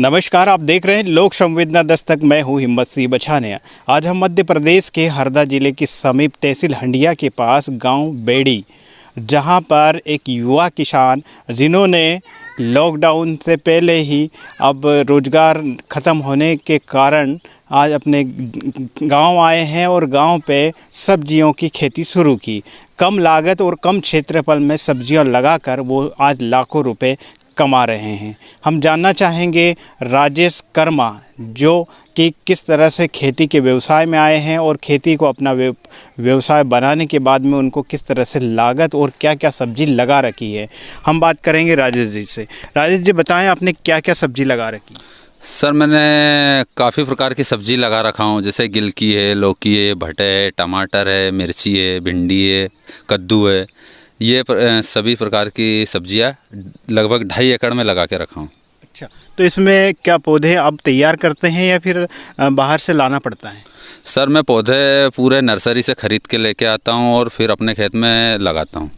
नमस्कार, आप देख रहे हैं लोक संवेदना दस्तक। मैं हूं हिम्मत सिंह बछानिया। आज हम मध्य प्रदेश के हरदा जिले के समीप तहसील हंडिया के पास गांव बेड़ी, जहां पर एक युवा किसान जिन्होंने लॉकडाउन से पहले ही अब रोज़गार ख़त्म होने के कारण आज अपने गांव आए हैं और गांव पे सब्जियों की खेती शुरू की। कम लागत और कम क्षेत्रफल में सब्जियां लगाकर वो आज लाखों रुपए कमा रहे हैं। हम जानना चाहेंगे राजेश कर्मा, जो कि किस तरह से खेती के व्यवसाय में आए हैं और खेती को अपना व्यवसाय बनाने के बाद में उनको किस तरह से लागत और क्या क्या सब्जी लगा रखी है। हम बात करेंगे राजेश जी से। राजेश जी, बताएं आपने क्या क्या सब्जी लगा रखी? सर, मैंने काफ़ी प्रकार की सब्ज़ी लगा रखा हूँ, जैसे गिलकी है, लौकी है, भटे है, टमाटर है, मिर्ची है, भिंडी है, कद्दू है। ये सभी प्रकार की सब्जियाँ लगभग 2.5 एकड़ में लगा के रखा हूँ। अच्छा, तो इसमें क्या पौधे आप तैयार करते हैं या फिर बाहर से लाना पड़ता है? सर, मैं पौधे पूरे नर्सरी से ख़रीद के लेके आता हूँ और फिर अपने खेत में लगाता हूँ।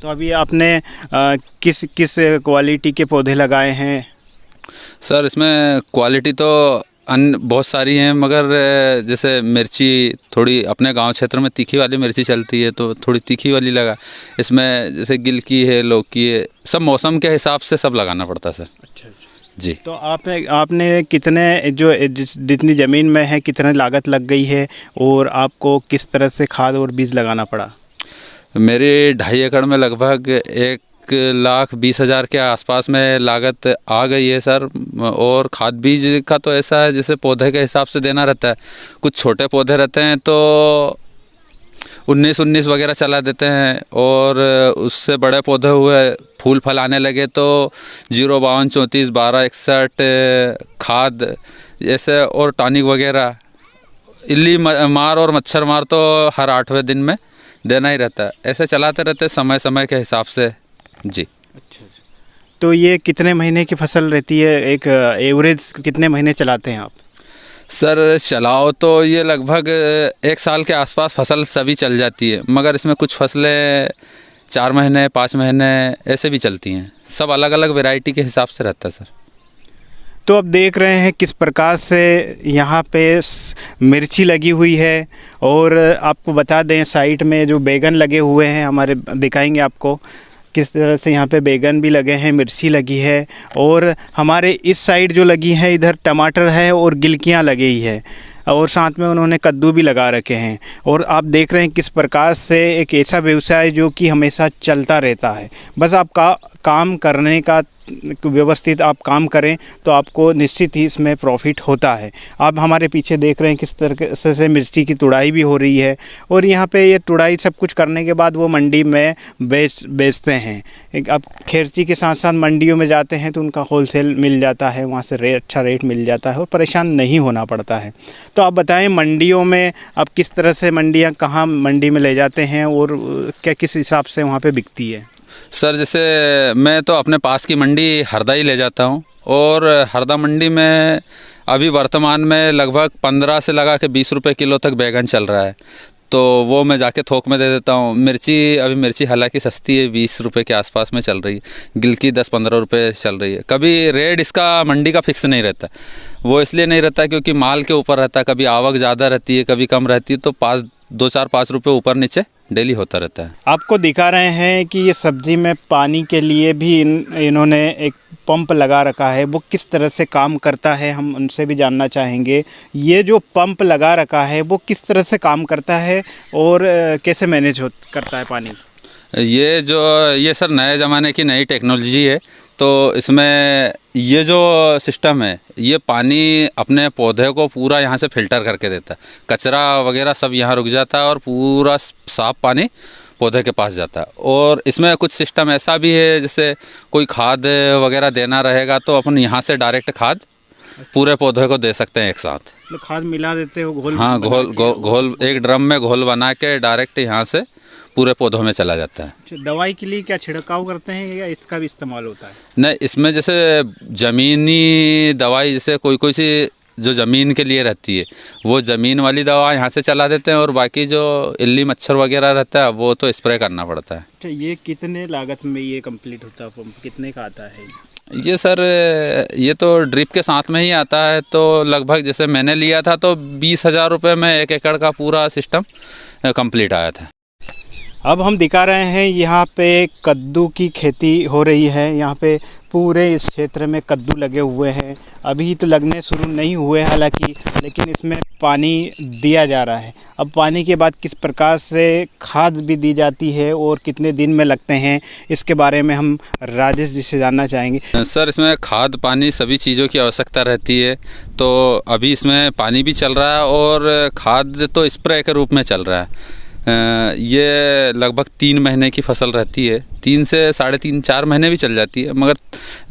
तो अभी आपने किस किस क्वालिटी के पौधे लगाए हैं? सर, इसमें क्वालिटी तो बहुत सारी हैं, मगर जैसे मिर्ची थोड़ी अपने गांव क्षेत्र में तीखी वाली मिर्ची चलती है, तो थोड़ी तीखी वाली लगा। इसमें जैसे गिलकी है, लौकी है, सब मौसम के हिसाब से सब लगाना पड़ता है सर। अच्छा जी। तो आपने कितने जितनी ज़मीन में है कितने लागत लग गई है और आपको किस तरह से खाद और बीज लगाना पड़ा? मेरे 2.5 एकड़ में लगभग 1,20,000 के आसपास में लागत आ गई है सर। और खाद बीज का तो ऐसा है, जैसे पौधे के हिसाब से देना रहता है। कुछ छोटे पौधे रहते हैं तो 19-19 वगैरह चला देते हैं, और उससे बड़े पौधे हुए फूल फल आने लगे तो 052 34 12 61 खाद जैसे और टॉनिक वगैरह, इल्ली मार और मच्छर मार तो हर 8वें दिन में देना ही रहता है। ऐसे चलाते रहते समय समय के हिसाब से। जी। अच्छा। तो ये कितने महीने की फसल रहती है? एक एवरेज कितने महीने चलाते हैं आप? सर, चलाओ तो ये लगभग 1 साल के आसपास फसल सभी चल जाती है, मगर इसमें कुछ फसलें 4 महीने 5 महीने ऐसे भी चलती हैं। सब अलग अलग वैरायटी के हिसाब से रहता है सर। तो अब देख रहे हैं किस प्रकार से यहाँ पे मिर्ची लगी हुई है, और आपको बता दें साइड में जो बैगन लगे हुए हैं हमारे, दिखाएंगे आपको किस तरह से यहाँ पे बैगन भी लगे हैं, मिर्ची लगी है, और हमारे इस साइड जो लगी है इधर टमाटर है और गिलकियाँ लगी है, और साथ में उन्होंने कद्दू भी लगा रखे हैं। और आप देख रहे हैं किस प्रकार से एक ऐसा व्यवसाय जो कि हमेशा चलता रहता है। बस आपका काम करने का व्यवस्थित आप काम करें तो आपको निश्चित ही इसमें प्रॉफिट होता है। आप हमारे पीछे देख रहे हैं किस तरह से मिर्ची की तुड़ाई भी हो रही है, और यहाँ पे ये तुड़ाई सब कुछ करने के बाद वो मंडी में बेचते हैं। अब खेती के साथ साथ मंडियों में जाते हैं तो उनका होलसेल मिल जाता है, वहाँ से अच्छा रेट मिल जाता है और परेशान नहीं होना पड़ता है। तो आप बताएं मंडियों में अब किस तरह से मंडियाँ कहाँ मंडी में ले जाते हैं और क्या किस हिसाब से वहाँ पर बिकती है? सर, जैसे मैं तो अपने पास की मंडी हरदा ही ले जाता हूँ, और हरदा मंडी में अभी वर्तमान में लगभग 15 से लगा के 20 रुपये किलो तक बैगन चल रहा है, तो वो मैं जाके थोक में दे देता हूँ। मिर्ची हालांकि सस्ती है, 20 रुपये के आसपास में चल रही है। गिलकी 10-15 रुपये चल रही है। कभी रेट इसका मंडी का फिक्स नहीं रहता। वो इसलिए नहीं रहता क्योंकि माल के ऊपर रहता है। कभी आवक ज़्यादा रहती है, कभी कम रहती है, तो 2-4-5 रुपये ऊपर नीचे डेली होता रहता है। आपको दिखा रहे हैं कि ये सब्ज़ी में पानी के लिए भी इन्होंने एक पंप लगा रखा है। वो किस तरह से काम करता है हम उनसे भी जानना चाहेंगे। ये जो पंप लगा रखा है वो किस तरह से काम करता है और कैसे मैनेज करता है पानी? ये सर नए ज़माने की नई टेक्नोलॉजी है। तो इसमें ये जो सिस्टम है, ये पानी अपने पौधे को पूरा यहाँ से फ़िल्टर करके देता है। कचरा वगैरह सब यहाँ रुक जाता है और पूरा साफ़ पानी पौधे के पास जाता है। और इसमें कुछ सिस्टम ऐसा भी है, जैसे कोई खाद वगैरह देना रहेगा तो अपन यहाँ से डायरेक्ट खाद पूरे पौधे को दे सकते हैं एक साथ। तो खाद मिला देते हो घोल? हाँ, घोल एक ड्रम में घोल बना के डायरेक्ट यहाँ से पूरे पौधों में चला जाता है। दवाई के लिए क्या छिड़काव करते हैं या इसका भी इस्तेमाल होता है? नहीं, इसमें जैसे ज़मीनी दवाई, जैसे कोई सी जो ज़मीन के लिए रहती है वो ज़मीन वाली दवा यहाँ से चला देते हैं, और बाकी जो इल्ली मच्छर वगैरह रहता है वो तो स्प्रे करना पड़ता है। अच्छा, ये कितने लागत में ये कंप्लीट होता है पंप? कितने का आता है? ये सर ये तो ड्रिप के साथ में ही आता है, तो लगभग जैसे मैंने लिया था तो 20,000 रुपये में 1 एकड़ का पूरा सिस्टम कंप्लीट आया था। अब हम दिखा रहे हैं यहाँ पे कद्दू की खेती हो रही है। यहाँ पे पूरे इस क्षेत्र में कद्दू लगे हुए हैं। अभी तो लगने शुरू नहीं हुए हालांकि, लेकिन इसमें पानी दिया जा रहा है। अब पानी के बाद किस प्रकार से खाद भी दी जाती है और कितने दिन में लगते हैं, इसके बारे में हम राजेश जी से जानना चाहेंगे। सर इसमें खाद पानी सभी चीज़ों की आवश्यकता रहती है, तो अभी इसमें पानी भी चल रहा है और खाद तो स्प्रे के रूप में चल रहा है। ये लगभग 3 महीने की फसल रहती है, 3 से 3.5-4 महीने भी चल जाती है, मगर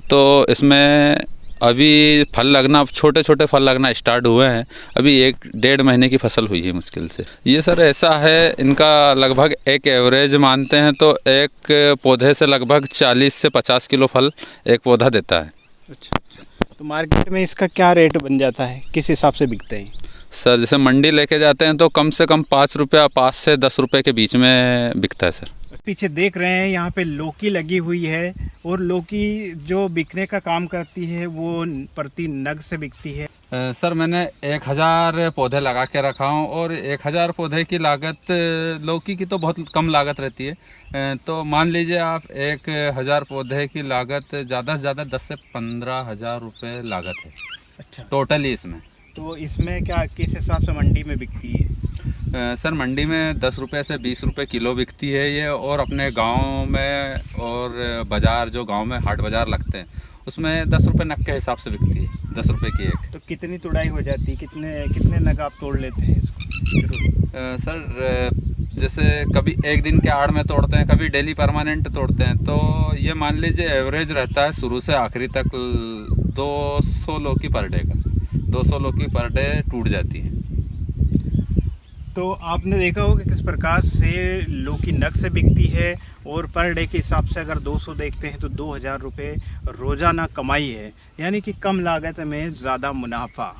तो इसमें अभी फल लगना, छोटे छोटे फल लगना स्टार्ट हुए हैं। अभी 1-1.5 महीने की फसल हुई है मुश्किल से। ये सर ऐसा है, इनका लगभग एक एवरेज मानते हैं तो एक पौधे से लगभग 40 से 50 किलो फल एक पौधा देता है। अच्छा, तो मार्केट में इसका क्या रेट बन जाता है, किस हिसाब से बिकते हैं? सर जैसे मंडी लेके जाते हैं तो कम से कम 5 रुपया, 5 से 10 रुपये के बीच में बिकता है सर। पीछे देख रहे हैं यहाँ पे लौकी लगी हुई है, और लौकी जो बिकने का काम करती है वो प्रति नग से बिकती है। सर मैंने 1000 पौधे लगा के रखा हूँ, और 1000 पौधे की लागत, लौकी की तो बहुत कम लागत रहती है, तो मान लीजिए आप 1000 पौधे की लागत ज़्यादा से ज़्यादा 10 से 15,000 रुपये लागत है। अच्छा, टोटली इसमें। तो इसमें क्या किस हिसाब से मंडी में बिकती है? सर मंडी में 10 रुपये से 20 रुपये किलो बिकती है ये, और अपने गांव में और बाज़ार, जो गांव में हाट बाज़ार लगते हैं उसमें 10 रुपये नग के हिसाब से बिकती है, 10 रुपये की एक। तो कितनी तुड़ाई हो जाती है, कितने नग आप तोड़ लेते हैं इसको? सर जैसे कभी एक दिन के आड़ में तोड़ते हैं, कभी डेली परमानेंट तोड़ते हैं, तो ये मान लीजिए एवरेज रहता है शुरू से आखिरी तक 200 लौकी पर डे का, 200 लौकी पर डे टूट जाती है। तो आपने देखा होगा कि किस प्रकार से लौकी नग से बिकती है, और पर डे के हिसाब से अगर 200 देखते हैं तो 2000 रुपये रोज़ाना कमाई है, यानी कि कम लागत में ज़्यादा मुनाफा।